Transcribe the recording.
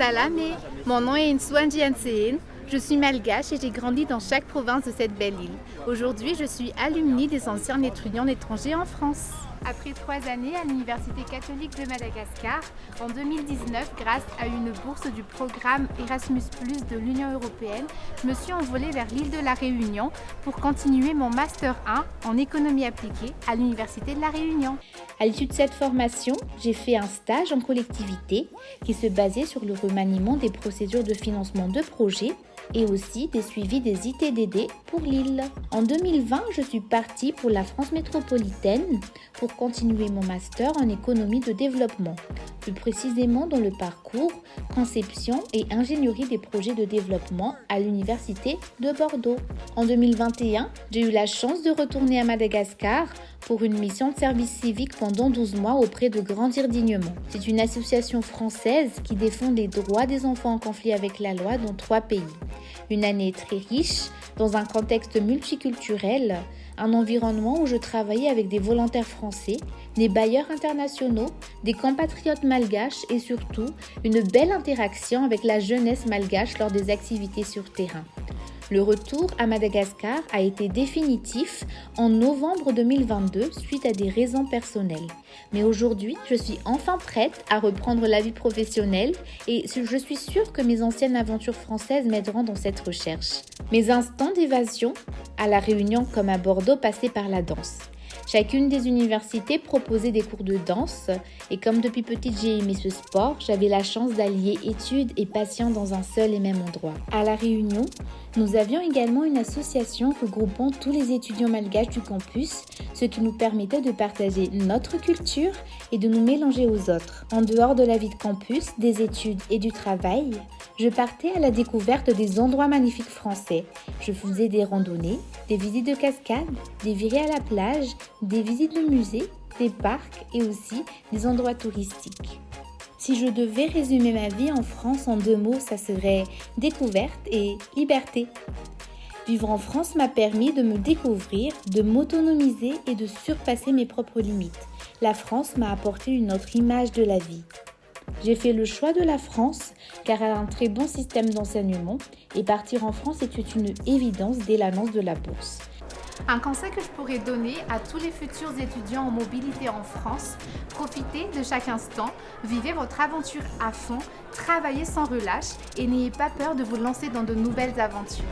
Salamé, mon nom est Nsouan Jiansein. Je suis malgache et j'ai grandi dans chaque province de cette belle île. Aujourd'hui, je suis alumni des anciens étudiants étrangers en France. Après 3 années à l'Université catholique de Madagascar, en 2019, grâce à une bourse du programme Erasmus+ de l'Union européenne, je me suis envolée vers l'île de la Réunion pour continuer mon Master 1 en économie appliquée à l'Université de la Réunion. À l'issue de cette formation, j'ai fait un stage en collectivité qui se basait sur le remaniement des procédures de financement de projets et aussi des suivis des ITDD pour l'île. En 2020, je suis partie pour la France métropolitaine pour continuer mon master en économie de développement, plus précisément dans le parcours conception et ingénierie des projets de développement à l'université de Bordeaux. En 2021, j'ai eu la chance de retourner à Madagascar pour une mission de service civique pendant 12 mois auprès de Grandir dignement. C'est une association française qui défend les droits des enfants en conflit avec la loi dans 3 pays. Une année très riche, dans un contexte multiculturel, un environnement où je travaillais avec des volontaires français, des bailleurs internationaux, des compatriotes malgaches et surtout une belle interaction avec la jeunesse malgache lors des activités sur terrain. Le retour à Madagascar a été définitif en novembre 2022 suite à des raisons personnelles. Mais aujourd'hui, je suis enfin prête à reprendre la vie professionnelle et je suis sûre que mes anciennes aventures françaises m'aideront dans cette recherche. Mes instants d'évasion, à La Réunion comme à Bordeaux, passaient par la danse. Chacune des universités proposait des cours de danse et comme depuis petite j'ai aimé ce sport, j'avais la chance d'allier études et passion dans un seul et même endroit. À La Réunion, nous avions également une association regroupant tous les étudiants malgaches du campus, ce qui nous permettait de partager notre culture et de nous mélanger aux autres. En dehors de la vie de campus, des études et du travail, je partais à la découverte des endroits magnifiques français. Je faisais des randonnées, des visites de cascades, des virées à la plage, des visites de musées, des parcs et aussi des endroits touristiques. Si je devais résumer ma vie en France en 2 mots, ça serait découverte et liberté. Vivre en France m'a permis de me découvrir, de m'autonomiser et de surpasser mes propres limites. La France m'a apporté une autre image de la vie. J'ai fait le choix de la France car elle a un très bon système d'enseignement et partir en France était une évidence dès l'annonce de la bourse. Un conseil que je pourrais donner à tous les futurs étudiants en mobilité en France, profitez de chaque instant, vivez votre aventure à fond, travaillez sans relâche et n'ayez pas peur de vous lancer dans de nouvelles aventures.